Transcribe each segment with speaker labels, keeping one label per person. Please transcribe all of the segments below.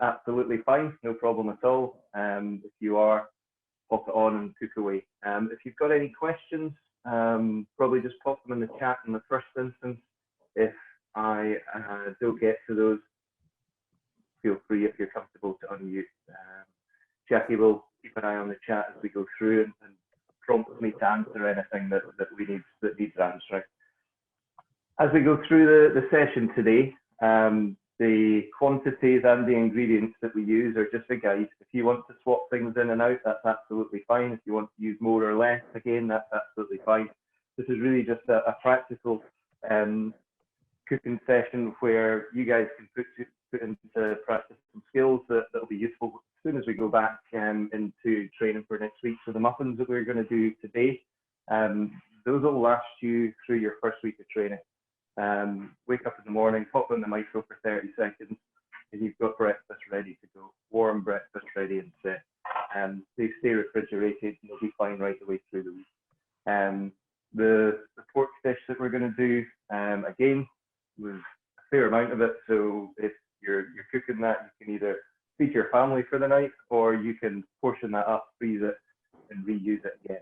Speaker 1: absolutely fine, no problem at all. If you are, pop it on and cook away. If you've got any questions, probably just pop them in the chat in the first instance. If I don't get to those, feel free, if you're comfortable, to unmute. Jackie will keep an eye on the chat as we go through and prompt me to answer anything that needs answering. As we go through the session today, the quantities and the ingredients that we use are just a guide. If you want to swap things in and out, that's absolutely fine. If you want to use more or less, again, that's absolutely fine. This is really just a practical cooking session where you guys can put into practice some skills that will be useful as soon as we go back into training for next week. So the muffins that we're going to do today, those will last you through your first week of training. Wake up in the morning, pop in the micro for 30 seconds, and you've got breakfast ready to go. Warm breakfast ready and set. They stay refrigerated, and you'll be fine right away through the week. The pork dish that we're going to do, again, with a fair amount of it. So if you're cooking that, you can either feed your family for the night, or you can portion that up, freeze it, and reuse it again.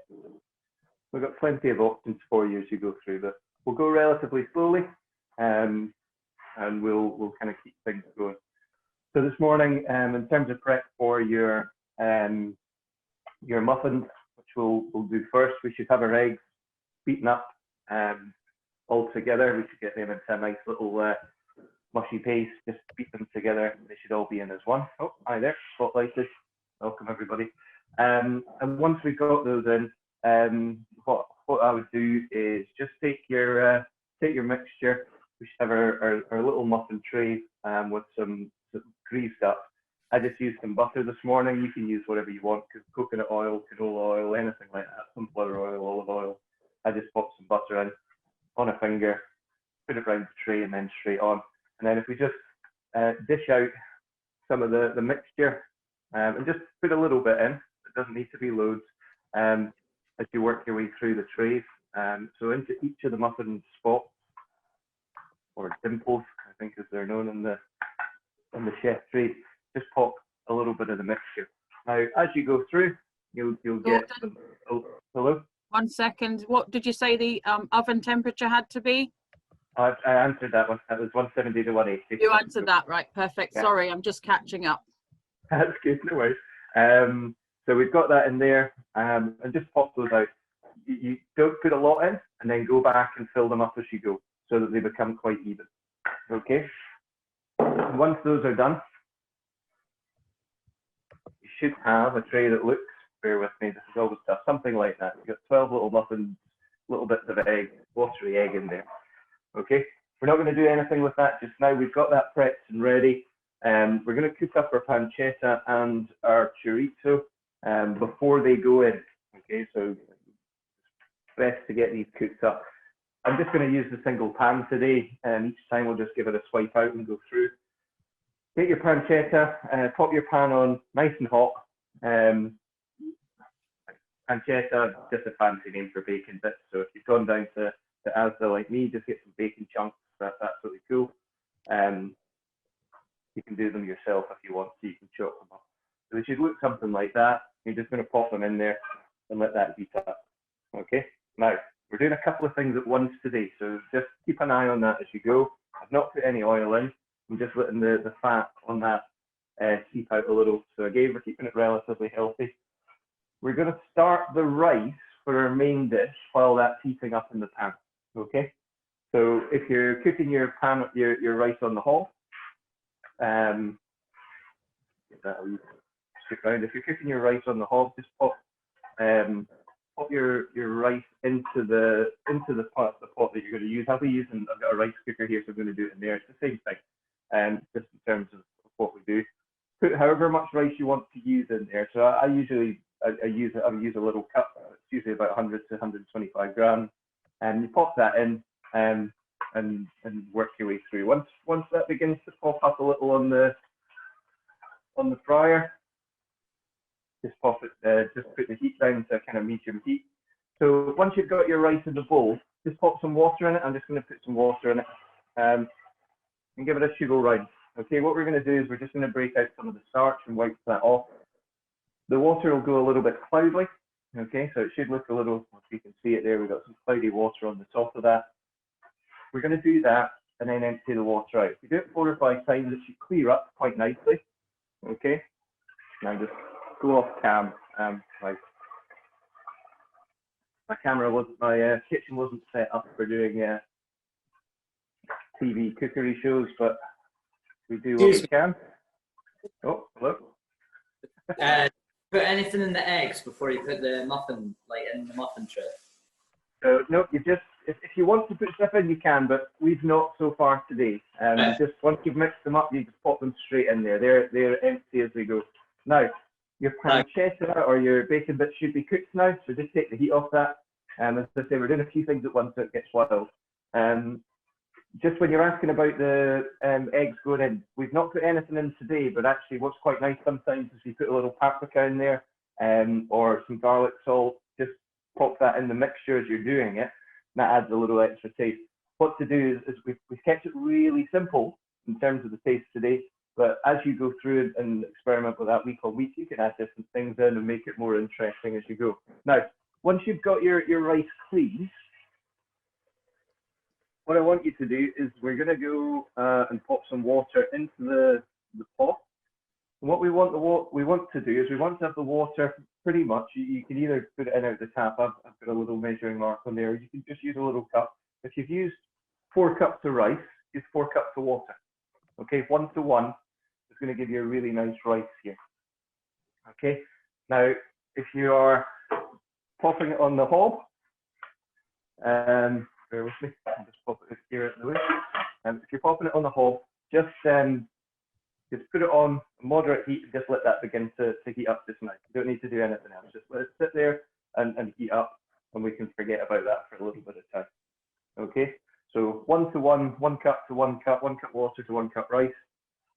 Speaker 1: We've got plenty of options for you as you go through this. We'll go relatively slowly, and we'll kind of keep things going. So this morning, in terms of prep for your muffins, which we'll do first, we should have our eggs beaten up all together. We should get them into a nice little mushy paste. Just beat them together. They should all be in as one. Oh, hi there, spotlighted. Welcome everybody. And once we've got those in, what I would do is just take your mixture. We should have our little muffin tray with some greased up. I just used some butter this morning. You can use whatever you want, coconut oil, canola oil, anything like that, sunflower oil, olive oil. I just pop some butter in on a finger, put it around the tray, and then straight on. And then if we just dish out some of the mixture and just put a little bit in, it doesn't need to be loads, as you work your way through the trays. So into each of the muffin spots, or dimples, I think as they're known in the chef trade, just pop a little bit of the mixture. Now, as you go through, you'll get some. Oh, hello?
Speaker 2: 1 second. What did you say the oven temperature had to be?
Speaker 1: I answered that one. That was 170 to 180.
Speaker 2: You answered that, right? Perfect.
Speaker 1: Yeah.
Speaker 2: Sorry, I'm just catching up.
Speaker 1: That's good, no worries. So we've got that in there, and just pop those out. You don't put a lot in, and then go back and fill them up as you go, so that they become quite even. Okay. And once those are done, you should have a tray that looks, bear with me, this is always tough, something like that. You've got 12 little muffins, little bits of egg, watery egg in there. Okay. We're not going to do anything with that just now. We've got that prepped and ready. We're going to cook up our pancetta and our chorizo before they go in. Okay, so it's best to get these cooked up. I'm just going to use the single pan today, and each time we'll just give it a swipe out and go through. Get your pancetta, pop your pan on nice and hot. Pancetta, just a fancy name for bacon bits. So if you've gone down to Asda like me, just get some bacon chunks. That's absolutely cool. You can do them yourself if you want to. You can chop them up. So they should look something like that. You're just going to pop them in there and let that heat up. Okay. Now we're doing a couple of things at once today, so just keep an eye on that as you go. I've not put any oil in. I'm just letting the fat on that seep out a little. So again, we're keeping it relatively healthy. We're going to start the rice for our main dish while that's heating up in the pan. Okay. So if you're cooking your rice on the hob, get that a wee stick round. If you're cooking your rice on the hob, just pop your rice into the pot that you're going to use. I've got a rice cooker here, so I'm going to do it in there. It's the same thing, just in terms of what we do. Put however much rice you want to use in there. So I usually use a little cup. It's usually about 100 to 125 grams, and you pop that in and work your way through. Once that begins to pop up a little on the fryer, just pop it. Just put the heat down to kind of medium heat. So once you've got your rice in the bowl, just pop some water in it. I'm just going to put some water in it and give it a sugar round. Okay, what we're going to do is we're just going to break out some of the starch and wipe that off. The water will go a little bit cloudy. Okay, so it should look a little, if you can see it there, we've got some cloudy water on the top of that. We're going to do that and then empty the water out. If you do it 4 or 5 times, it should clear up quite nicely. Okay, now just go off cam. My camera wasn't, my kitchen wasn't set up for doing TV cookery shows, but we do what we can. Oh, hello.
Speaker 3: Put anything in the eggs before you put the muffin, like in the muffin tray?
Speaker 1: So no, you just, if you want to put stuff in, you can, but we've not so far today. Just once you've mixed them up, you just pop them straight in there. They're empty as we go. Now, your pancetta or your bacon bits should be cooked now, so just take the heat off that. As I say, we're doing a few things at once so it gets wild. Just when you're asking about the eggs going in, we've not put anything in today, but actually what's quite nice sometimes is you put a little paprika in there or some garlic salt, just pop that in the mixture as you're doing it. That adds a little extra taste. What to do is we've kept it really simple in terms of the taste today, but as you go through and experiment with that week on week, you can add different things in and make it more interesting as you go. Now, once you've got your rice clean, what I want you to do is we're going to go and pop some water into the pot. And what we want to do is we want to have the water pretty much. You can either put it in out the tap. I've got a little measuring mark on there. You can just use a little cup. If you've used 4 cups of rice, use 4 cups of water. Okay, 1 to 1 is going to give you a really nice rice here. Okay, now if you are popping it on the hob, bear with me, I'll just pop it here out of the way. If you're popping it on the hob, just put it on moderate heat and just let that begin to heat up just now. You don't need to do anything else. Just let it sit there and heat up, and we can forget about that for a little bit of time. Okay, so 1 to 1, 1 cup to 1 cup, 1 cup water to 1 cup rice,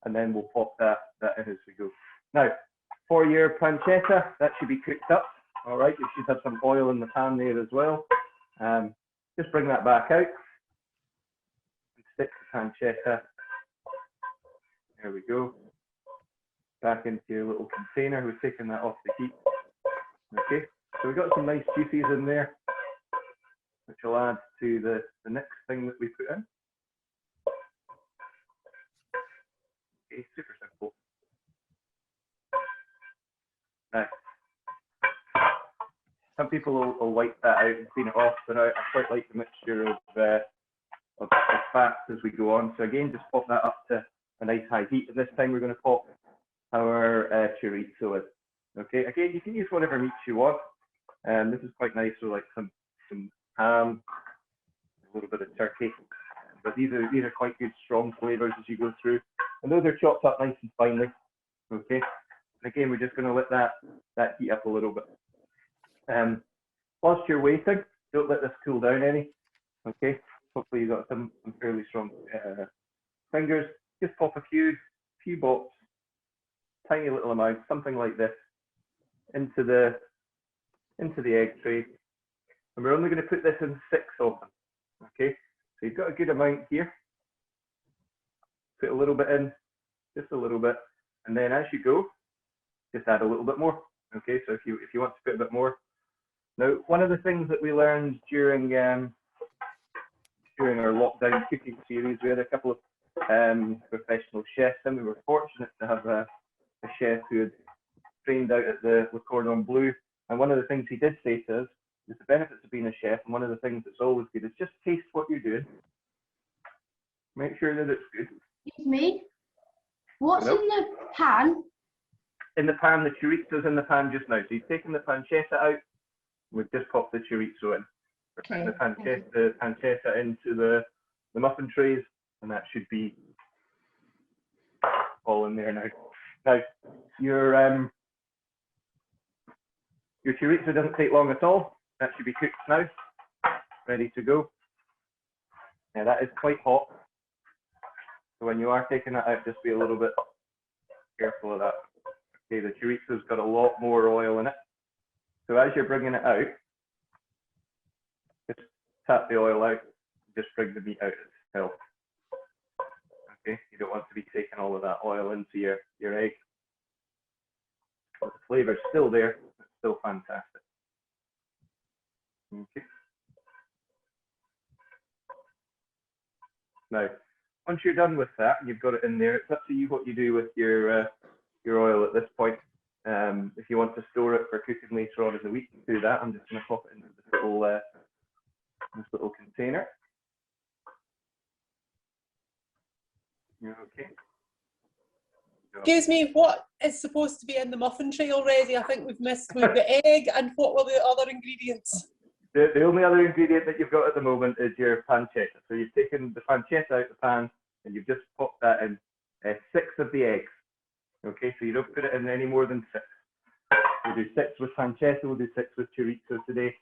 Speaker 1: and then we'll pop that in as we go. Now, for your pancetta, that should be cooked up. All right, you should have some oil in the pan there as well. Just bring that back out and stick the pancetta. There we go. Back into your little container. We've taken that off the heat. Okay, so we've got some nice juices in there, which will add to the next thing that we put in. Okay, super simple. Now, some people will wipe that out and clean it off, but I quite like the mixture of fats as we go on. So again, just pop that up to a nice high heat. And this time we're going to pop our chorizo in. Okay, again, you can use whatever meats you want. This is quite nice, so like some ham, a little bit of turkey. But these are quite good, strong flavors as you go through. And those are chopped up nice and finely. Okay, and again, we're just going to let that heat up a little bit. Whilst you're waiting, don't let this cool down any. Okay, hopefully you've got some fairly strong fingers. Just pop a few bops, tiny little amount, something like this, into the egg tray. And we're only going to put this in 6 of them. Okay, so you've got a good amount here. Put a little bit in, just a little bit, and then as you go, just add a little bit more. Okay, so if you want to put a bit more. Now, one of the things that we learned during our lockdown cooking series, we had a couple of professional chefs, and we were fortunate to have a chef who had trained out at the Le Cordon Bleu. And one of the things he did say to us is the benefits of being a chef, and one of the things that's always good is just taste what you're doing. Make sure that it's good.
Speaker 4: Excuse me. What's in the pan?
Speaker 1: In the pan, the chorizo's in the pan just now. So you've taken the pancetta out. We've just popped the chorizo in. We're putting the pancetta into the muffin trays, and that should be all in there now. Now, your chorizo doesn't take long at all. That should be cooked now, ready to go. Now that is quite hot. So when you are taking that out, just be a little bit careful of that. Okay, the chorizo's got a lot more oil in it. So as you're bringing it out, just tap the oil out, just bring the meat out itself. Okay, you don't want to be taking all of that oil into your egg. But the flavour's still there, it's still fantastic. Okay. Now, once you're done with that, you've got it in there. It's up to you what you do with your oil at this point. If you want to store it for cooking later on in the week, do that. I'm just going to pop it into this little container. Okay.
Speaker 5: Excuse me, what is supposed to be in the muffin tray already? I think we've the egg, and what were the other ingredients?
Speaker 1: The only other ingredient that you've got at the moment is your pancetta. So you've taken the pancetta out of the pan and you've just popped that in 6 of the eggs. Okay, so you don't put it in any more than 6. We'll do 6 with pancetta, we'll do 6 with chorizo today.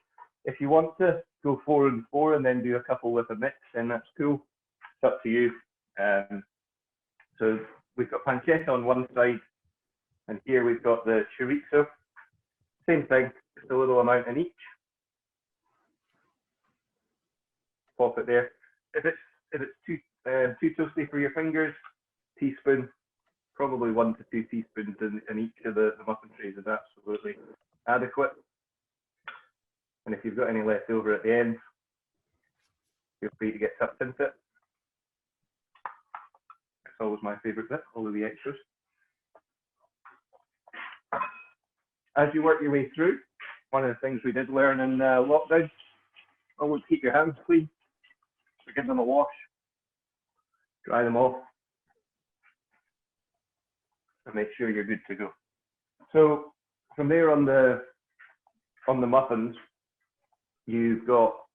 Speaker 1: If you want to go 4 and 4 and then do a couple with a mix, then that's cool. It's up to you. So we've got pancetta on one side, and here we've got the chorizo. Same thing, just a little amount in each. Pop it there. If it's too toasty for your fingers, teaspoon, probably 1 to 2 teaspoons in each of the muffin trays is absolutely adequate. And if you've got any left over at the end, feel free to get tucked into it. That's always my favourite bit, all of the extras. As you work your way through, one of the things we did learn in lockdown, always keep your hands clean. So give them a wash, dry them off, and make sure you're good to go. So from there on the muffins, you've got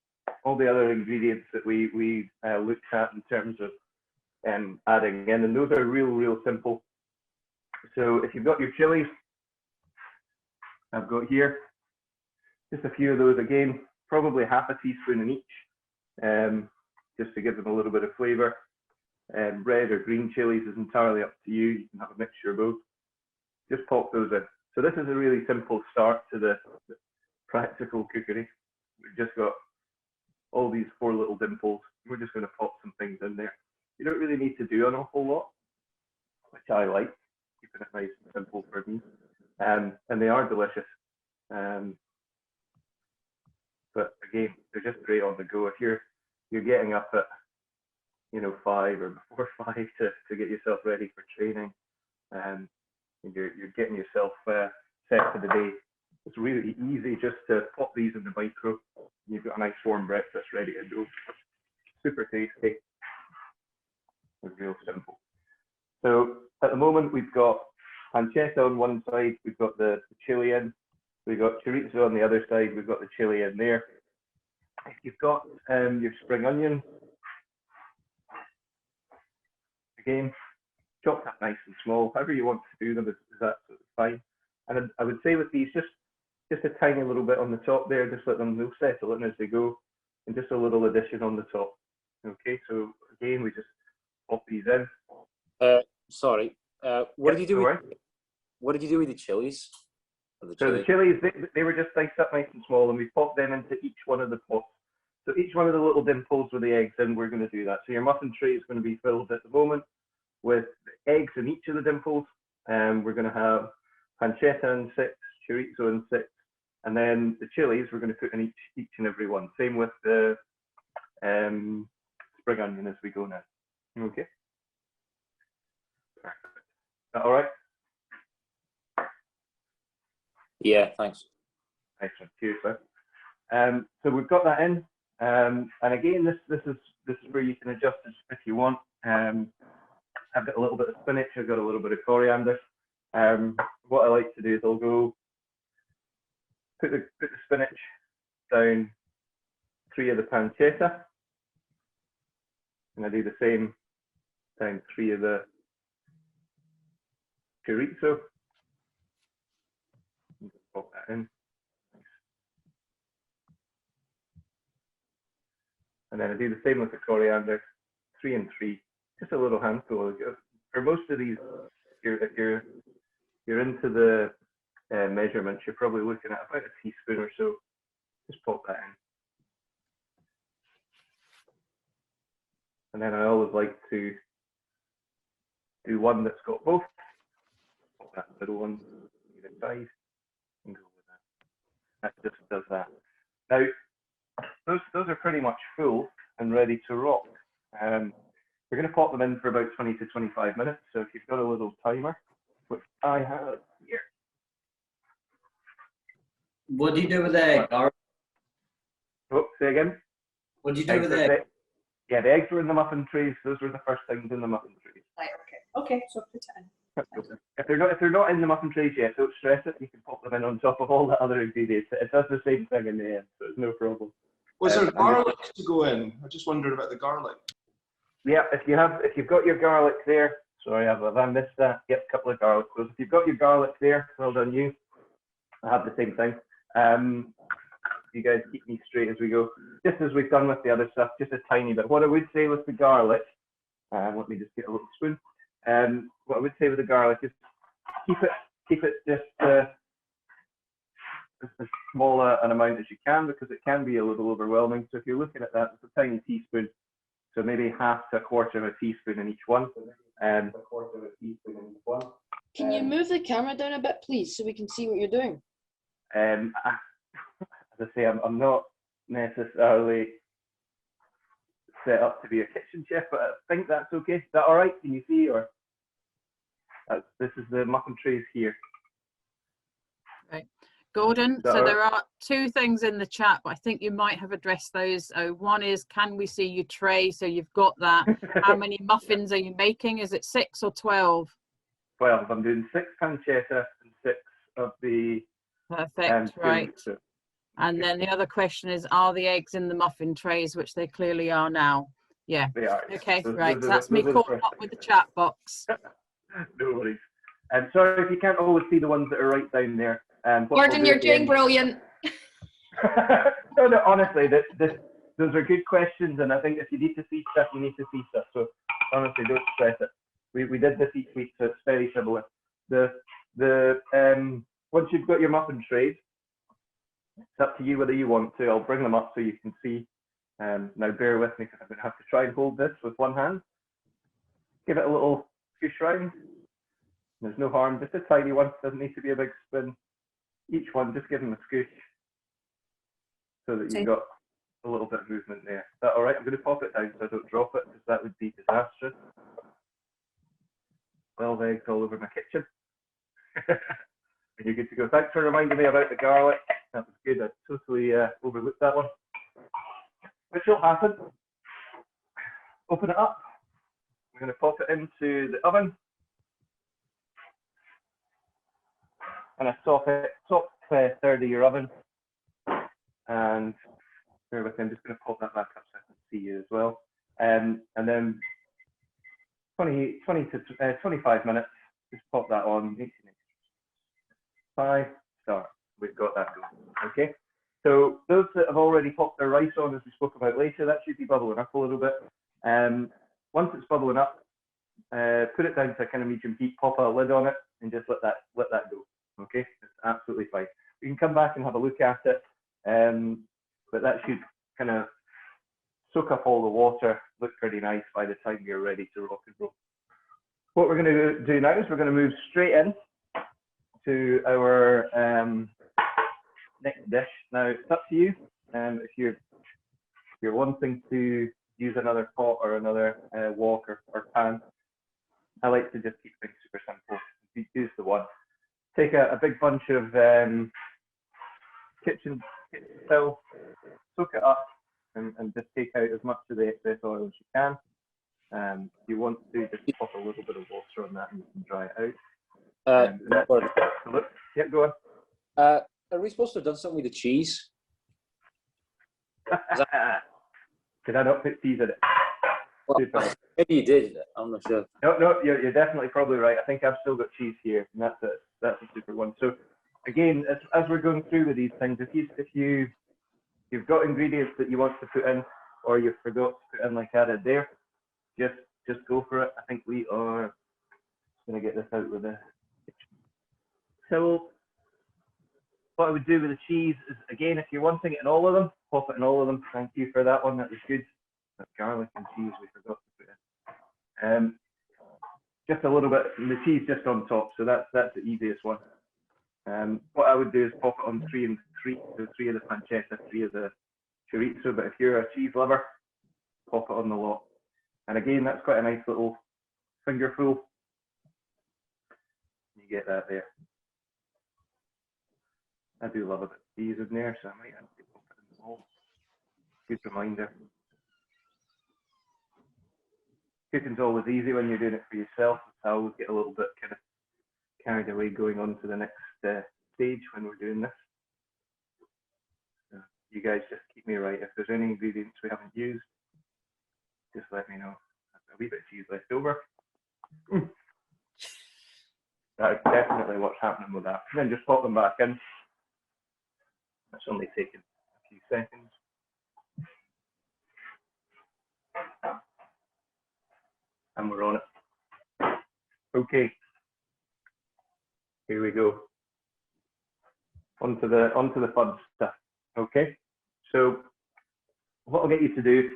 Speaker 1: all the other ingredients that we looked at in terms of adding in, and those are real simple. So if you've got your chilies, I've got here just a few of those again, probably half a teaspoon in each, just to give them a little bit of flavour. Red or green chilies is entirely up to you. You can have a mixture of both. Just pop those in. So this is a really simple start to the practical cookery. We've just got all these 4 little dimples. We're just going to pop some things in there. You don't really need to do an awful lot, which I like, keeping it nice and simple for me. And they are delicious. But again, they're just great on the go. If you're getting up at 5 or before 5 to get yourself ready for training, and you're getting yourself set for the day, it's really easy just to pop these in the micro. You've got a nice warm breakfast ready to go. Super tasty. It's real simple. So at the moment we've got pancetta on one side, we've got the chili in, we've got chorizo on the other side, we've got the chili in there. If you've got your spring onion, again, chop that nice and small. However you want to do them is absolutely fine. And I would say with these, just a tiny little bit on the top there, just let them settle in as they go, and just a little addition on the top. Okay, so again, we just pop these in.
Speaker 6: Sorry, what did you do with the chilies?
Speaker 1: So the chilies, they were just diced up nice and small, and we popped them into each one of the pots. So each one of the little dimples with the eggs in, we're going to do that. So your muffin tray is going to be filled at the moment with eggs in each of the dimples. We're going to have pancetta in 6, chorizo in 6, and then the chilies we're going to put in each and every one. Same with the spring onion as we go now. Okay. Perfect. Is that all right?
Speaker 6: Yeah, thanks.
Speaker 1: Excellent. Cheers, sir. So we've got that in, and again, this is where you can adjust it if you want. I've got a little bit of spinach. I've got a little bit of coriander. What I like to do is I'll go put the spinach down 3 of the pancetta, and I do the same down 3 of the chorizo. Just pop that in. And then I do the same with the coriander, 3 and 3, just a little handful. For most of these, if you're into the measurements, you're probably looking at about a teaspoon or so. Just pop that in. And then I always like to do one that's got both. Pop that middle one either side and go with that. That just does that. Now, those are pretty much full and ready to rock. We're going to pop them in for about 20 to 25 minutes. So if you've got a little timer, which I have here.
Speaker 3: What do you do with the garlic?
Speaker 1: Oh, say again.
Speaker 3: What do you do with the?
Speaker 1: Yeah, the eggs were in the muffin trays. Those were the first things in the muffin trays.
Speaker 5: Right, okay. Okay, so put it in.
Speaker 1: If they're not in the muffin trays yet, don't stress it. You can pop them in on top of all the other ingredients. It does the same thing in the end, so it's no problem.
Speaker 7: Was there garlic to go in? I just wondered about the garlic.
Speaker 1: Yeah, if you've got your garlic there. Sorry, I missed that. Yep, a couple of garlic cloves. If you've got your garlic there, well done you. I have the same thing. You guys keep me straight as we go. Just as we've done with the other stuff, just a tiny bit. What I would say with the garlic, let me just get a little spoon. What I would say with the garlic is keep it just as small an amount as you can, because it can be a little overwhelming. So if you're looking at that, it's a tiny teaspoon. So maybe half to a quarter of a teaspoon in each one.
Speaker 4: Can you move the camera down a bit, please, so we can see what you're doing?
Speaker 1: As I say, I'm not necessarily set up to be a kitchen chef, but I think that's okay. Is that all right? Can you see? Or this is the muffin trays here.
Speaker 2: Right. Gordon, so there are two things in the chat, but I think you might have addressed those. One is, can we see your tray? So you've got that. How many muffins are you making? Is it 6 or 12?
Speaker 1: 12. I'm doing 6 pancetta and 6 of the...
Speaker 2: Perfect, right. And then the other question is, are the eggs in the muffin trays, which they clearly are now? Yeah.
Speaker 1: They are.
Speaker 2: Okay, right. So that's me caught up with the chat box.
Speaker 1: No worries. Sorry if you can't always see the ones that are right down there.
Speaker 8: Gordon, you're doing brilliant.
Speaker 1: No, honestly, those are good questions, and I think if you need to see stuff, you need to see stuff. So honestly, don't stress it. We did this each week, so it's very similar. Once you've got your muffin trays, it's up to you whether you want to. I'll bring them up so you can see. Now bear with me because I'm going to have to try and hold this with one hand. Give it a little push round. There's no harm, just a tiny one. Doesn't need to be a big spin. Each one, just give them a scoosh so that you've got a little bit of movement there. Is that all right? I'm going to pop it down so I don't drop it, because that would be disastrous. 12 eggs all over my kitchen. And you're good to go. Thanks for reminding me about the garlic. That was good. I totally overlooked that one. Which will happen. Open it up. I'm going to pop it into the oven. And a top third of your oven. And bear with me, I'm just going to pop that back up so I can see you as well. And then 20 to 25 minutes, just pop that on. 5 start. We've got that going. Okay. So those that have already popped their rice on, as we spoke about later, that should be bubbling up a little bit. Once it's bubbling up, put it down to a kind of medium heat, pop a lid on it, and just let that go. Okay, it's absolutely fine. We can come back and have a look at it, but that should kind of soak up all the water, look pretty nice by the time you're ready to rock and roll. What we're going to do now is we're going to move straight in to our next dish. Now it's up to you. If you're wanting to use another pot or another wok or pan, I like to just keep things super simple. Use the one. Take a big bunch of kitchen towel, soak it up, and just take out as much of the excess oil as you can. If you want to, just pop a little bit of water on that and you can dry it out. Yeah, go on.
Speaker 6: Are we supposed to have done something with the cheese?
Speaker 1: Did I not put cheese in it?
Speaker 6: Well, maybe you did. I'm not sure.
Speaker 1: No, you're definitely probably right. I think I've still got cheese here, and that's a super one. So again, as we're going through with these things, if you've got ingredients that you want to put in, or you forgot to put in like I did there, just go for it. I think we are going to get this out with the kitchen. So what I would do with the cheese is, again, if you're wanting it in all of them, pop it in all of them. Thank you for that one. That was good. That garlic and cheese we forgot to put in. just a little bit, and the cheese just on top, so that's the easiest one. What I would do is pop it on 3 and 3, so 3 of the pancetta, 3 of the chorizo, but if you're a cheese lover, pop it on the lot. And again, that's quite a nice little fingerful. You get that there. I do love a bit of cheese in there, so I might have to pop it in the bowl. Good reminder. Cooking's always easy when you're doing it for yourself. I always get a little bit kind of carried away going on to the next stage when we're doing this. So you guys just keep me right. If there's any ingredients we haven't used, just let me know. A wee bit of cheese left over. That's definitely what's happening with that. And then just pop them back in. That's only taken a few seconds. And we're on it. Okay. Here we go. Onto the fun stuff. Okay. So what I'll get you to do,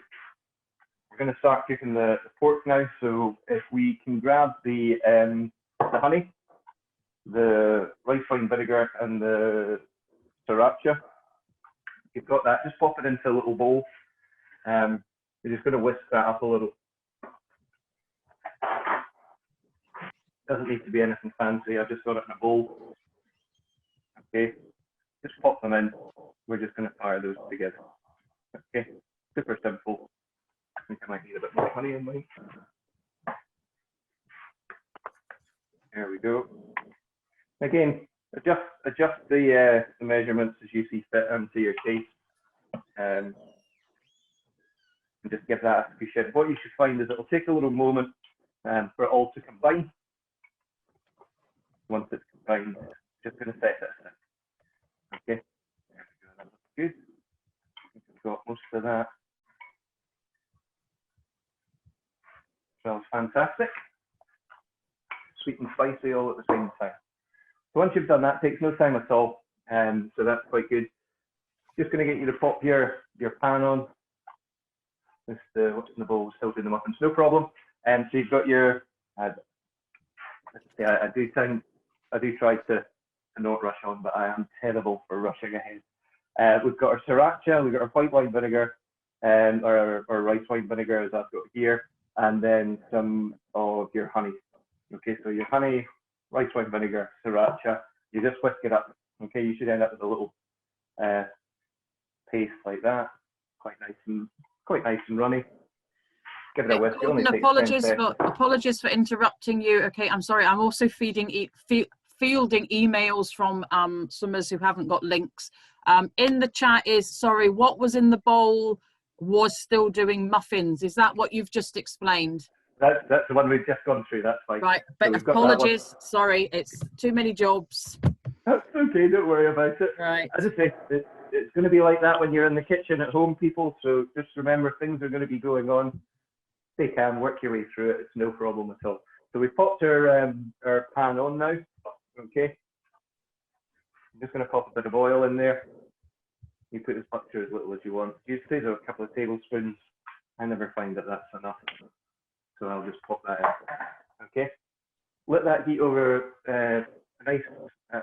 Speaker 1: we're going to start cooking the pork now. So if we can grab the honey, the rice wine vinegar, and the sriracha. You've got that. Just pop it into a little bowl. You're just going to whisk that up a little. Doesn't need to be anything fancy. I just got it in a bowl. Okay, just pop them in. We're just going to fire those together. Okay, super simple. I think I might need a bit more honey in mine. There we go. Again, adjust the measurements as you see fit and to your taste. And just give that a sufficient. What you should find is it'll take a little moment for it all to combine. Once it's combined, just going to set it aside. Okay, there we go, that looks good. I think we've got most of that. Smells fantastic. Sweet and spicy all at the same time. So once you've done that, it takes no time at all, so that's quite good. Just going to get you to pop your pan on. What's in the bowl? Still doing the muffins, no problem. So you've got your. I do try to not rush on, but I am terrible for rushing ahead. We've got our sriracha, we've got our white wine vinegar, or rice wine vinegar as I've got here, and then some of your honey. Okay, so your honey, rice wine vinegar, sriracha, you just whisk it up. Okay, you should end up with a little paste like that, quite nice and runny. Give it a whisk.
Speaker 2: Gordon, apologies for interrupting you. Okay, I'm sorry. I'm also fielding emails from summers who haven't got links. In the chat is, sorry, what was in the bowl was still doing muffins. Is that what you've just explained?
Speaker 1: That's the one we've just gone through. That's fine.
Speaker 2: Right, but so apologies. Sorry, it's too many jobs.
Speaker 1: That's okay. Don't worry about it.
Speaker 2: Right.
Speaker 1: As I say, it's going to be like that when you're in the kitchen at home, people. So just remember, things are going to be going on. Stay calm, work your way through it. It's no problem at all. So we've popped our pan on now. Okay. I'm just going to pop a bit of oil in there. You put as much or as little as you want. Use a couple of tablespoons. I never find that that's enough. So I'll just pop that in. Okay. Let that heat over nice.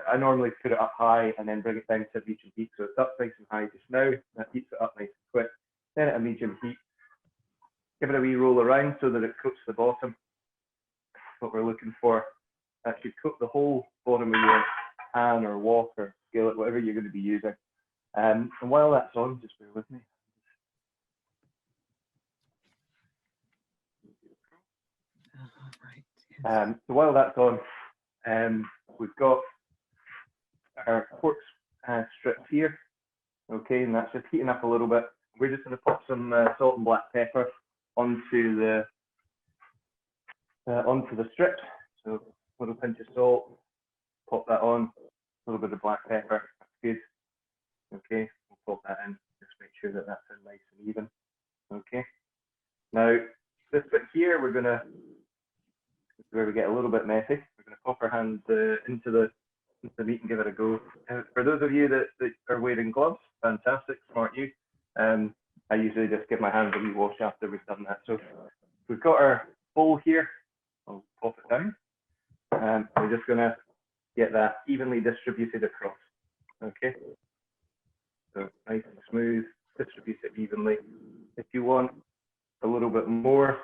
Speaker 1: I normally put it up high and then bring it down to medium heat. So it's up nice and high just now. That heats it up nice and quick. Then at a medium heat. Give it a wee roll around so that it coats the bottom. What we're looking for. That should coat the whole bottom of your pan or wok or skillet, whatever you're going to be using. And while that's on, just bear with me. So while that's on, we've got our pork strips here. Okay, and that's just heating up a little bit. We're just going to pop some salt and black pepper onto the strips. So a little pinch of salt, pop that on, a little bit of black pepper, that's good. Okay, we'll pop that in, just make sure that that's in nice and even. Okay, now this bit here, we're gonna, where we get a little bit messy, we're gonna pop our hands into the meat and give it a go. For those of you that are wearing gloves, fantastic, smart you. I usually just give my hands a wee wash after we've done that. So we've got our bowl here. I'll pop it down. We're just going to get that evenly distributed across. Okay. So nice and smooth, distribute it evenly. If you want a little bit more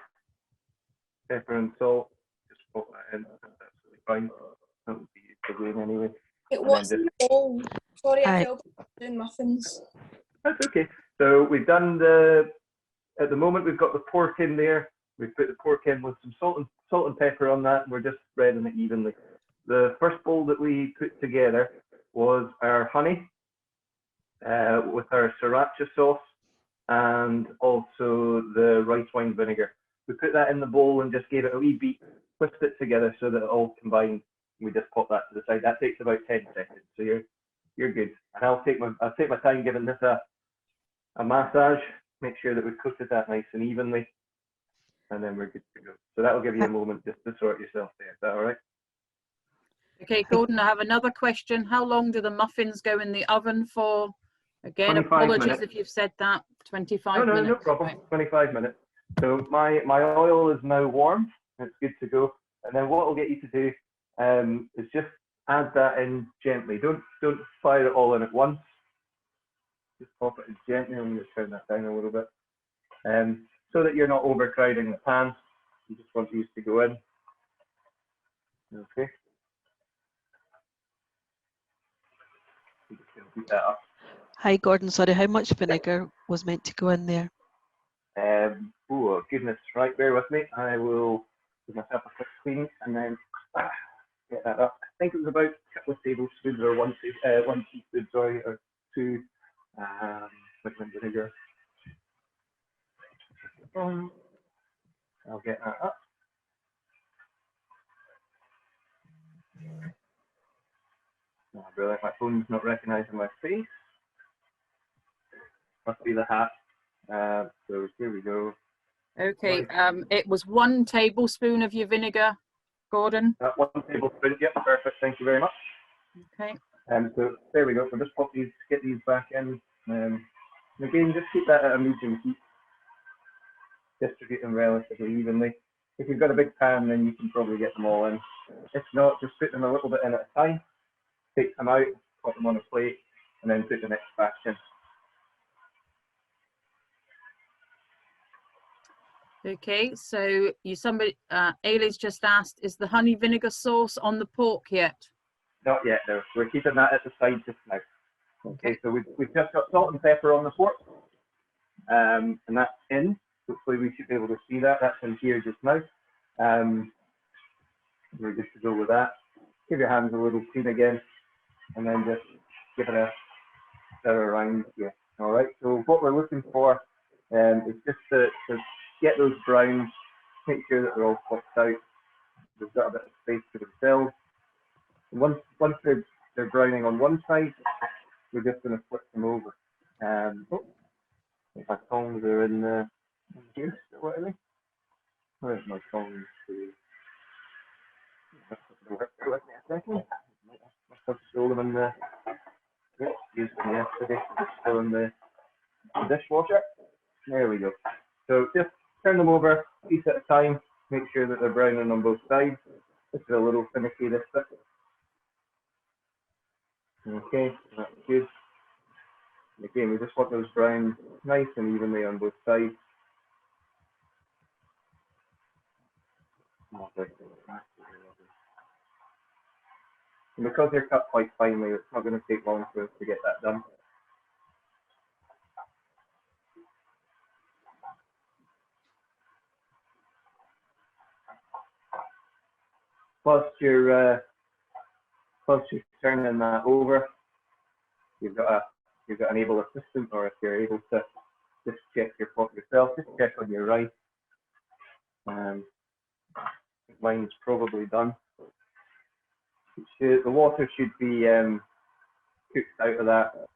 Speaker 1: pepper and salt, just pop that in. That's absolutely fine. That would be the game anyway.
Speaker 8: What's in the bowl? Sorry, I fell doing muffins.
Speaker 1: That's okay. So we've done at the moment we've got the pork in there. We've put the pork in with some salt and pepper on that, and we're just spreading it evenly. The first bowl that we put together was our honey with our sriracha sauce and also the rice wine vinegar. We put that in the bowl and just gave it a wee beat, whisked it together so that it all combined. We just pop that to the side. That takes about 10 seconds, so you're good. And I'll take my time giving this a massage. Make sure that we've coated that nice and evenly, and then we're good to go. So that'll give you a moment just to sort yourself there. Is that all right?
Speaker 2: Okay, Gordon, I have another question. How long do the muffins go in the oven for? Again,
Speaker 1: 25
Speaker 2: apologies
Speaker 1: minutes.
Speaker 2: if you've said that. 25 minutes.
Speaker 1: No problem.
Speaker 2: Right.
Speaker 1: 25 minutes. So my oil is now warm. It's good to go. And then what I'll get you to do is just add that in gently. Don't fire it all in at once. Just pop it in gently. I'm going to turn that down a little bit. So that you're not overcrowding the pan. You just want these to go in. Okay. You just going to beat that up.
Speaker 9: Hi, Gordon. Sorry, how much vinegar was meant to go in there?
Speaker 1: Oh, goodness. Right, bear with me. I will give myself a quick clean and then get that up. I think it was about a couple of tablespoons or one teaspoon, sorry, or two liquid vinegar. I'll get that up. Oh, brilliant. My phone's not recognizing my face. Must be the hat. So here we go.
Speaker 2: Okay, it was 1 tablespoon of your vinegar, Gordon.
Speaker 1: 1 tablespoon, yep, perfect. Thank you very much.
Speaker 2: Okay.
Speaker 1: So there we go. We'll just get these back in. And again, just keep that at a medium heat. Distribute them relatively evenly. If you've got a big pan, then you can probably get them all in. If not, just put them a little bit in at a time. Take them out, put them on a plate, and then put the next batch in.
Speaker 2: Okay, so Ailey's just asked, is the honey vinegar sauce on the pork yet?
Speaker 1: Not yet, no. We're keeping that at the side just now. Okay, so we've just got salt and pepper on the pork, and that's in. Hopefully we should be able to see that. That's in here just now. We're good to go with that. Give your hands a little clean again, and then just give it a stir around here. All right, so what we're looking for is just to get those browns, make sure that they're all cooked out. They've got a bit of space to themselves. Once they're browning on one side, we're just going to flip them over. My tongs are in here, what are they? Where's my tongs? Bear with me a second. Must have stole them in the. Used them yesterday. Still in the dishwasher. There we go. So just turn them over, piece at a time. Make sure that they're browning on both sides. This is a little finicky, this bit. Okay, that's good. And again, we just want those browns nice and evenly on both sides. And because they're cut quite finely, it's not going to take long for us to get that done. Plus you're turning that over, you've got an able assistant, or if you're able to just check your pot yourself, just check on your rice. Mine's probably done. The water should be cooked out of that.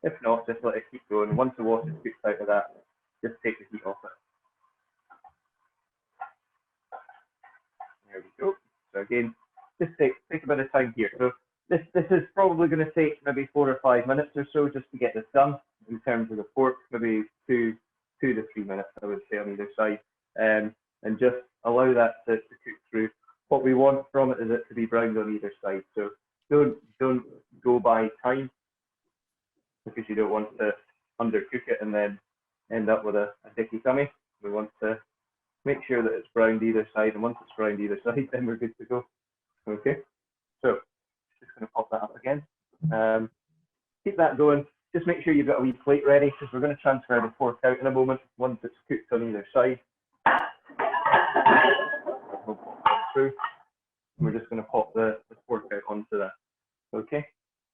Speaker 1: If not, just let it keep going. Once the water's cooked out of that, just take the heat off it. There we go. So again, just take a bit of time here. So this is probably going to take maybe 4 or 5 minutes or so just to get this done. In terms of the pork, maybe 2 to 3 minutes, I would say, on either side, and just allow that to cook through. what we want from it is it to be browned on either side. So don't go by time, because you don't want to undercook it and then end up with a dicky tummy. We want to make sure that it's browned either side, and once it's browned either side, then we're good to go. Okay, so just going to pop that up again. Keep that going. Just make sure you've got a wee plate ready, because we're going to transfer the pork out in a moment once it's cooked on either side. We'll pop that through. We're just going to pop the pork out onto that. Okay,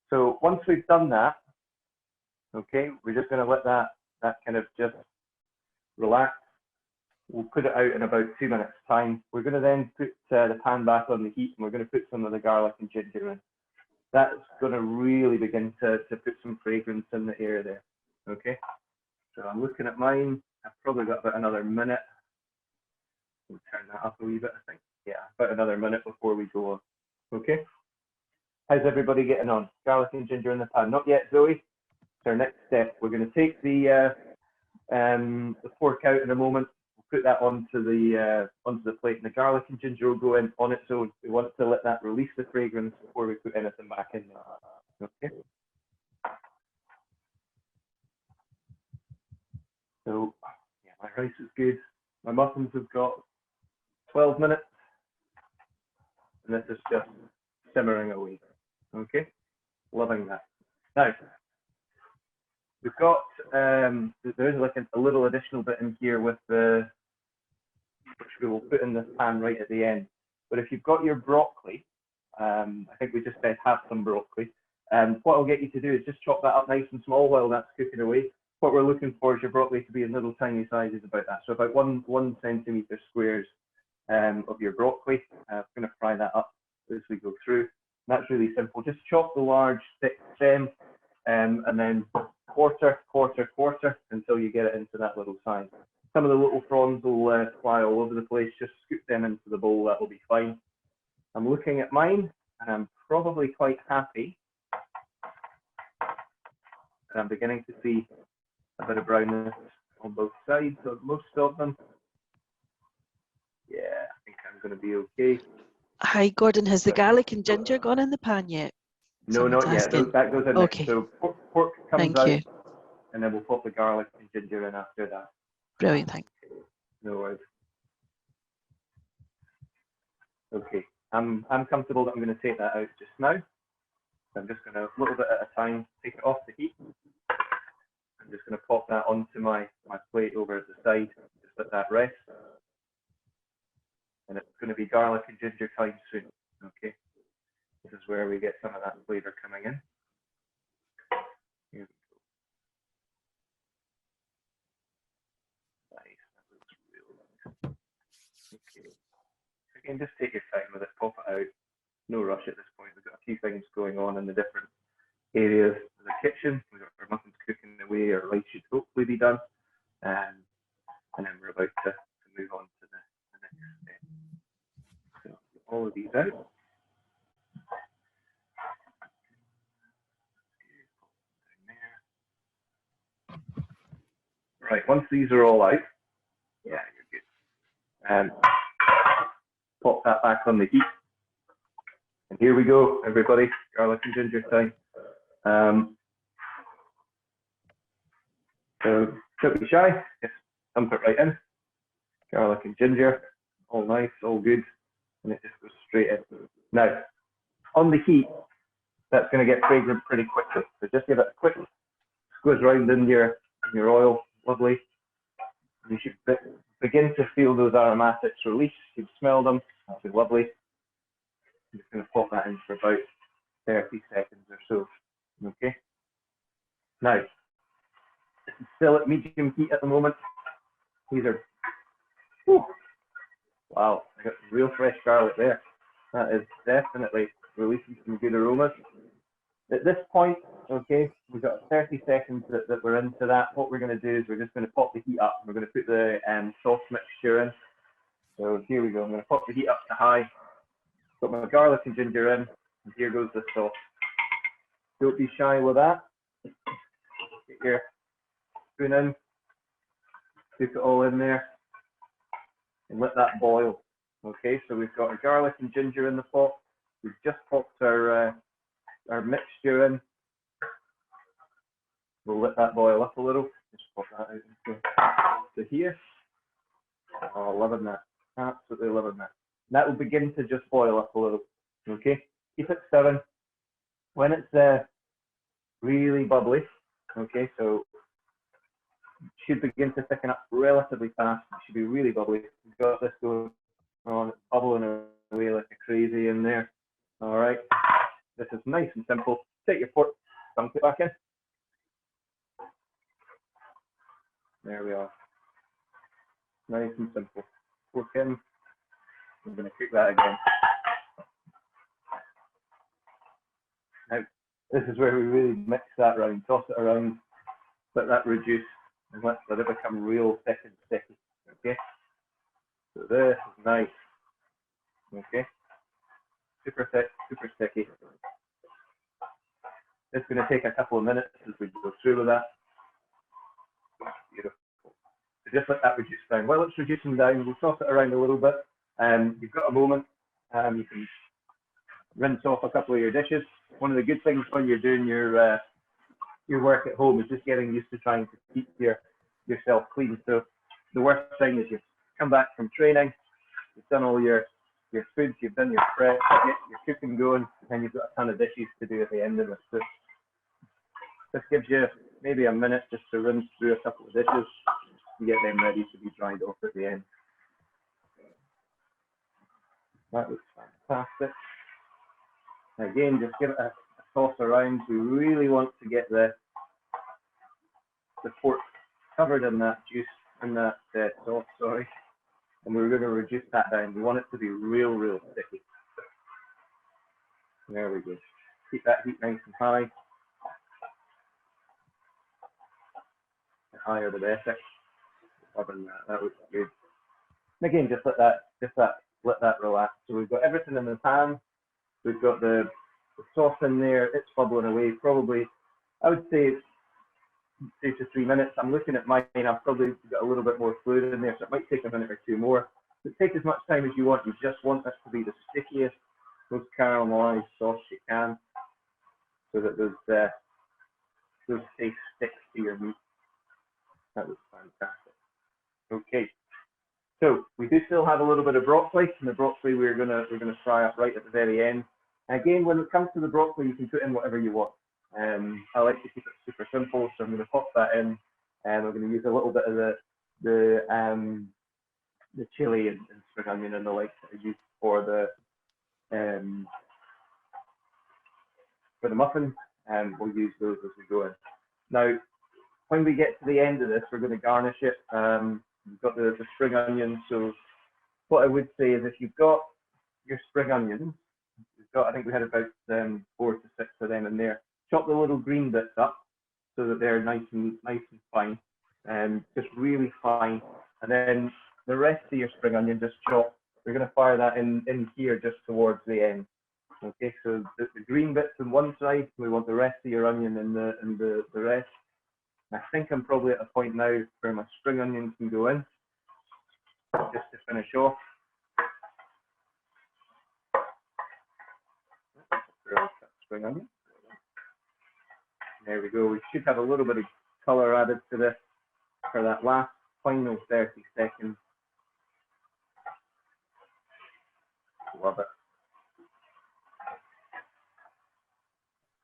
Speaker 1: so once we've done that, okay, we're just going to let that kind of just relax. We'll put it out in about 2 minutes time. We're going to then put the pan back on the heat, and we're going to put some of the garlic and ginger in. That's going to really begin to put some fragrance in the air there. Okay, so I'm looking at mine. I've probably got about another minute. We'll turn that up a wee bit, I think. Yeah, about another minute before we go on. Okay, how's everybody getting on? Garlic and ginger in the pan. Not yet, Zoe. So our next step, we're going to take the pork out in a moment. We'll put that onto the plate, and the garlic and ginger will go in on its own. We want to let that release the fragrance before we put anything back in there. Okay. So yeah, my rice is good. My muffins have got 12 minutes, and this is just simmering away. Okay, loving that. Now, we've got, there is like a little additional bit in here with the, which we will put in this pan right at the end. But if you've got your broccoli, I think we just said have some broccoli. What I'll get you to do is just chop that up nice and small while that's cooking away. What we're looking for is your broccoli to be in little tiny sizes, about that. So about one centimetre squares of your broccoli. I'm going to fry that up as we go through. And that's really simple. Just chop the large thick stem, and then quarter until you get it into that little size. Some of the little fronds will fly all over the place. Just scoop them into the bowl. That will be fine. I'm looking at mine, and I'm probably quite happy. And I'm beginning to see a bit of brownness on both sides of most of them. Yeah, I think I'm going to be okay.
Speaker 9: Hi, Gordon. Has the garlic and ginger gone in the pan yet?
Speaker 1: No,
Speaker 9: Someone's
Speaker 1: not yet.
Speaker 9: asking.
Speaker 1: That goes in
Speaker 9: Okay.
Speaker 1: next. So pork comes
Speaker 9: Thank
Speaker 1: out,
Speaker 9: you.
Speaker 1: and then we'll pop the garlic and ginger in after that.
Speaker 9: Brilliant, thanks.
Speaker 1: No worries. Okay, I'm comfortable that I'm going to take that out just now. So I'm just going to, a little bit at a time, take it off the heat. I'm just going to pop that onto my plate over at the side, just let that rest. And it's going to be garlic and ginger time soon. Okay, this is where we get some of that flavour coming in. Here we go. Nice, that looks real nice. Okay, again, just take your time with it, pop it out. No rush at this point. We've got a few things going on in the different areas of the kitchen. We've got our muffins cooking away, our rice should hopefully be done. And then we're about to move on to the next step. So all of these out. Right, once these are all out, yeah, you're good. Pop that back on the heat. And here we go, everybody, garlic and ginger time. So don't be shy, just dump it right in. Garlic and ginger, all nice, all good, and it just goes straight in. Now, on the heat, that's going to get fragrant pretty quickly. So just give it a quick squeeze around in your oil, lovely. You should begin to feel those aromatics release. You can smell them, that'll be lovely. I'm just going to pop that in for about 30 seconds or so. Okay. Now, it's still at medium heat at the moment. These are, whew, wow, I got some real fresh garlic there. That is definitely releasing some good aromas. At this point, okay, we've got 30 seconds that we're into that. What we're going to do is we're just going to pop the heat up. We're going to put the sauce mixture in. So here we go. I'm going to pop the heat up to high. Got my garlic and ginger in, and here goes the sauce. Don't be shy with that. Get your spoon in, cook it all in there, and let that boil. Okay, so we've got our garlic and ginger in the pot. We've just popped our mixture in. We'll let that boil up a little. Just pop that out into here. Oh, loving that. Absolutely loving that. That will begin to just boil up a little. Okay, keep it stirring. When it's really bubbly, okay, so it should begin to thicken up relatively fast. It should be really bubbly. We've got this going on, it's bubbling away like a crazy in there. All right, this is nice and simple. Take your fork, dunk it back in. There we are. Nice and simple. Fork in. I'm going to cook that again. Now, this is where we really mix that around, toss it around, let that reduce, and let it become real thick and sticky. Okay? So this is nice. Okay? Super thick, super sticky. It's going to take a couple of minutes as we go through with that. Beautiful. So just let that reduce down. While it's reducing down, we'll toss it around a little bit. You've got a moment. You can rinse off a couple of your dishes. One of the good things when you're doing your work at home is just getting used to trying to keep yourself clean. So the worst thing is you've come back from training, you've done all your foods, you've done your prep, your cooking going, and then you've got a ton of dishes to do at the end of it. So this gives you maybe a minute just to rinse through a couple of dishes and get them ready to be dried off at the end. That looks fantastic. Again, just give it a toss around. We really want to get the pork covered in that juice, in that sauce, sorry. And we're going to reduce that down. We want it to be real, real sticky. There we go. Keep that heat nice and high. The higher the better. Loving that. That looks good. And again, just let that relax. So we've got everything in the pan. We've got the sauce in there. It's bubbling away. Probably, I would say 2 to 3 minutes. I'm looking at mine. I've probably got a little bit more fluid in there, so it might take a minute or two more. But take as much time as you want. You just want this to be the stickiest, most caramelized sauce you can, so that those taste stick to your meat. That was fantastic. Okay. So we do still have a little bit of broccoli, and the broccoli we're gonna fry up right at the very end. Again, when it comes to the broccoli, you can put in whatever you want. I like to keep it super simple, so I'm going to pop that in, and I'm going to use a little bit of the chili and spring onion and the like that I use for the muffins, and we'll use those as we go in. Now, when we get to the end of this, we're going to garnish it. We've got the spring onions. So what I would say is if you've got your spring onions, I think we had about 4 to 6 of them in there. Chop the little green bits up so that they're nice and fine, just really fine. And then the rest of your spring onion, just chop. We're going to fire that in here just towards the end. Okay, so the green bits on one side, we want the rest of your onion in the rest. I think I'm probably at a point now where my spring onions can go in, just to finish off. Spring onion. There we go. We should have a little bit of colour added to this for that last final 30 seconds. Love it.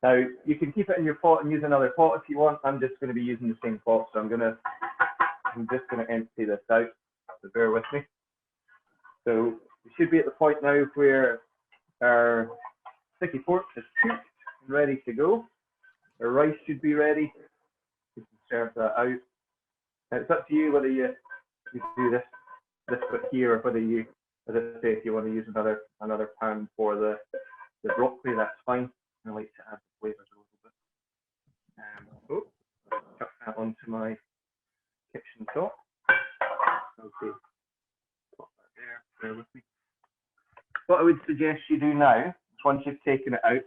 Speaker 1: Now, you can keep it in your pot and use another pot if you want. I'm just going to be using the same pot, so I'm just going to empty this out, so bear with me. So we should be at the point now where our sticky pork is cooked and ready to go. Our rice should be ready. You can serve that out. Now, it's up to you whether you do this bit here, or whether you, as I say, if you want to use another pan for the broccoli, that's fine. I like to add the flavors a little bit. Chuck that onto my kitchen top. Okay, pop that there. Bear with me. What I would suggest you do now is, once you've taken it out,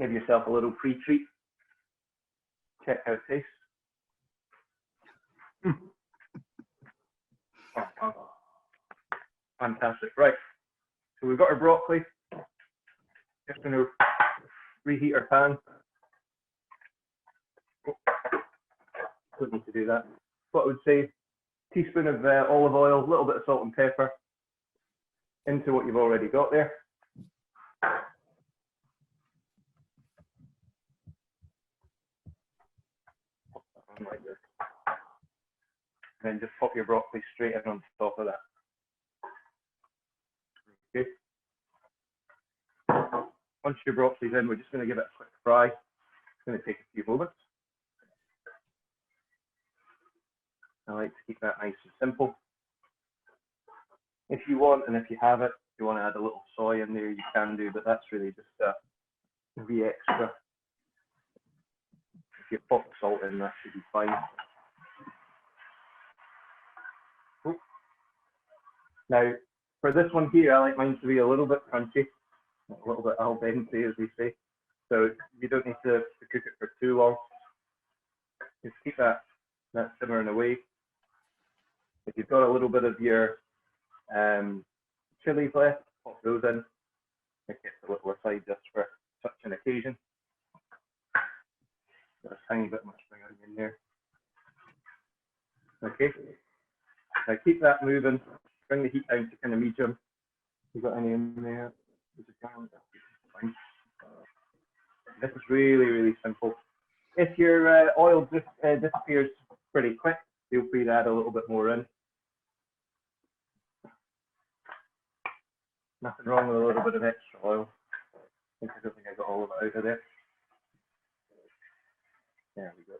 Speaker 1: give yourself a little pre-treat. Check how it tastes. Fantastic. Right. So we've got our broccoli. Just going to reheat our pan. Don't need to do that. What I would say, teaspoon of olive oil, a little bit of salt and pepper into what you've already got there. Like this. And then just pop your broccoli straight in on top of that. Okay. Once your broccoli's in, we're just going to give it a quick fry. It's going to take a few moments. I like to keep that nice and simple. If you want, and if you have it, if you want to add a little soy in there, you can do, but that's really just a wee extra. If you pop salt in, that should be fine. Oh. Now, for this one here, I like mine to be a little bit crunchy, a little bit al dente, as we say. So you don't need to cook it for too long. Just keep that simmering away. If you've got a little bit of your chilies left, pop those in. It gets a little aside just for such an occasion. Got a tiny bit of spring onion there. Okay. Now keep that moving. Bring the heat down to kind of medium. You got any in there? This is really, really simple. If your oil disappears pretty quick, feel free to add a little bit more in. Nothing wrong with a little bit of extra oil. I don't think I got all of it out of there. There we go.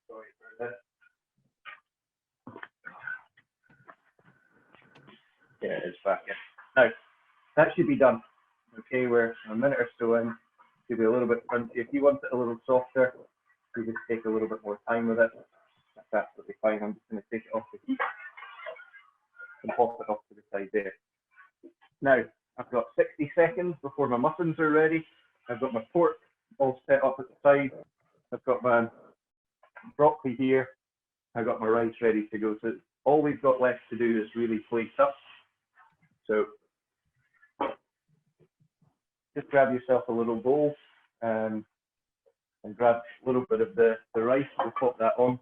Speaker 1: Sorry for this. Yeah, it's back in. Now, that should be done. Okay, we're a minute or so in. Should be a little bit crunchy. If you want it a little softer, you just take a little bit more time with it. That's absolutely fine. I'm just going to take it off the heat and pop it off to the side there. Now, I've got 60 seconds before my muffins are ready. I've got my pork all set up at the side. I've got my broccoli here. I've got my rice ready to go. So all we've got left to do is really plate up. So just grab yourself a little bowl and grab a little bit of the rice. We'll pop that on.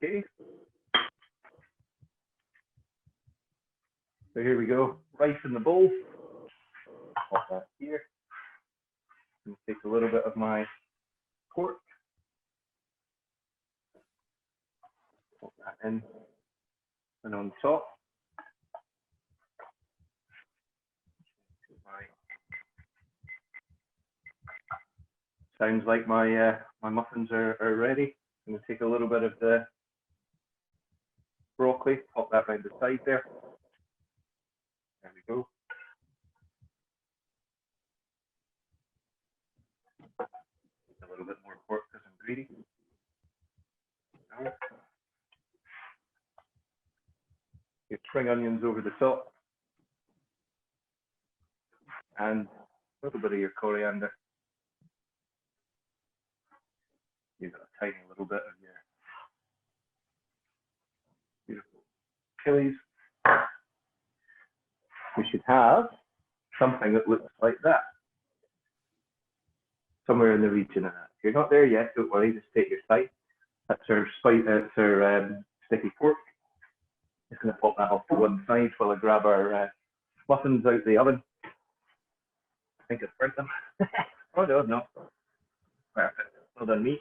Speaker 1: Okay. So here we go. Rice in the bowl. Pop that here. And take a little bit of my pork. Pop that in. And on top, sounds like my my muffins are ready. I'm going to take a little bit of the broccoli, pop that round the side there. There we go. A little bit more pork because I'm greedy. Your spring onions over the top. And a little bit of your coriander. You've got a tiny little bit of your beautiful chilies. We should have something that looks like that. Somewhere in the region of that. If you're not there yet, don't worry, just take your time. That's our sticky pork. Just going to pop that off to one side while I grab our muffins out the oven. I think I've burnt them. Oh no. Perfect. Well done, me.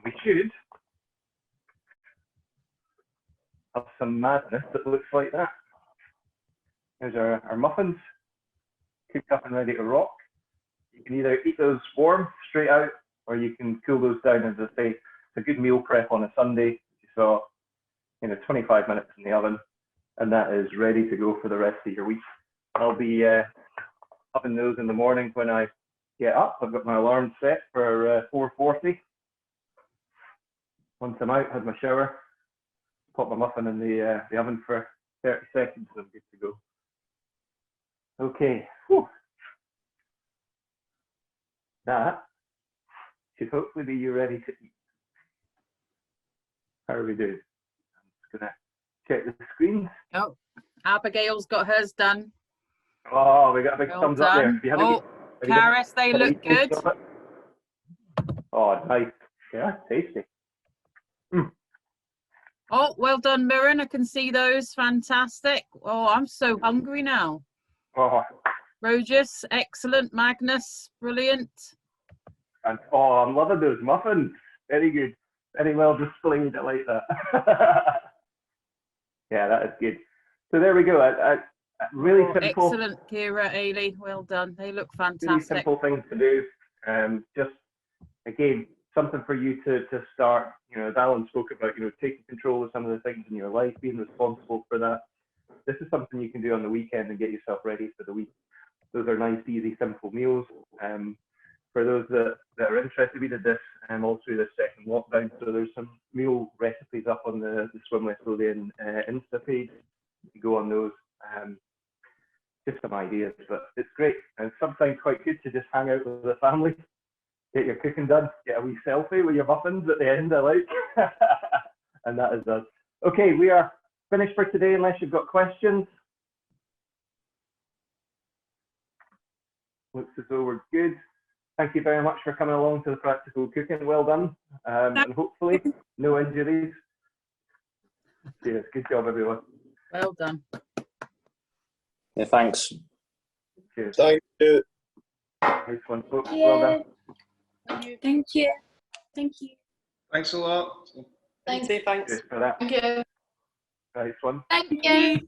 Speaker 1: We should have some madness that looks like that. There's our muffins, cooked up and ready to rock. You can either eat those warm, straight out, or you can cool those down. As I say, it's a good meal prep on a Sunday. You saw, 25 minutes in the oven, and that is ready to go for the rest of your week. I'll be having those in the morning when I get up. I've got my alarm set for 4:40. once I'm out, had my shower, pop my muffin in the oven for 30 seconds, and I'm good to go. Okay. Whew. That should hopefully be you ready to eat. How are we doing? I'm just gonna check the screens.
Speaker 2: Oh, Abigail's got hers done.
Speaker 1: Oh, we got a big
Speaker 2: Well
Speaker 1: thumbs up there.
Speaker 2: done.
Speaker 1: If you had
Speaker 2: Oh, Karis, they look good.
Speaker 1: Oh, nice. Yeah, tasty. Mm.
Speaker 2: Oh, well done, Mirren. I can see those. Fantastic. Oh, I'm so hungry now.
Speaker 1: Oh,
Speaker 2: Rogers, excellent. Magnus, brilliant.
Speaker 1: and oh, I'm loving those muffins. Very good. Very well displayed. I like that. Yeah, that is good. So there we go. Really
Speaker 2: Oh,
Speaker 1: simple.
Speaker 2: excellent, Kira, Ailey. Well done. They look
Speaker 1: Really
Speaker 2: fantastic.
Speaker 1: simple things to do. Just again, something for you to start. You know, as Alan spoke about, you know, taking control of some of the things in your life, being responsible for that. This is something you can do on the weekend and get yourself ready for the week. Those are nice, easy, simple meals. For those that are interested, we did this all through the second lockdown. So there's some meal recipes up on the Swim Less Lothian Insta page. You can go on those. Just some ideas, but it's great. And sometimes quite good to just hang out with the family, get your cooking done, get a wee selfie with your muffins at the end, I like. And that is us. Okay, we are finished for today unless you've got questions. Looks as though we're good. Thank you very much for coming along to the practical cooking. Well done. And hopefully no injuries. Cheers. Good job, everyone.
Speaker 2: Well done.
Speaker 6: Yeah, thanks.
Speaker 1: Cheers.
Speaker 7: Thank you.
Speaker 1: Nice one, folks. Well done.
Speaker 8: Thank you. Thank you.
Speaker 7: Thanks a lot.
Speaker 5: Say thanks.
Speaker 1: Cheers for that.
Speaker 4: Thank you.
Speaker 1: Nice one.
Speaker 4: Thank you.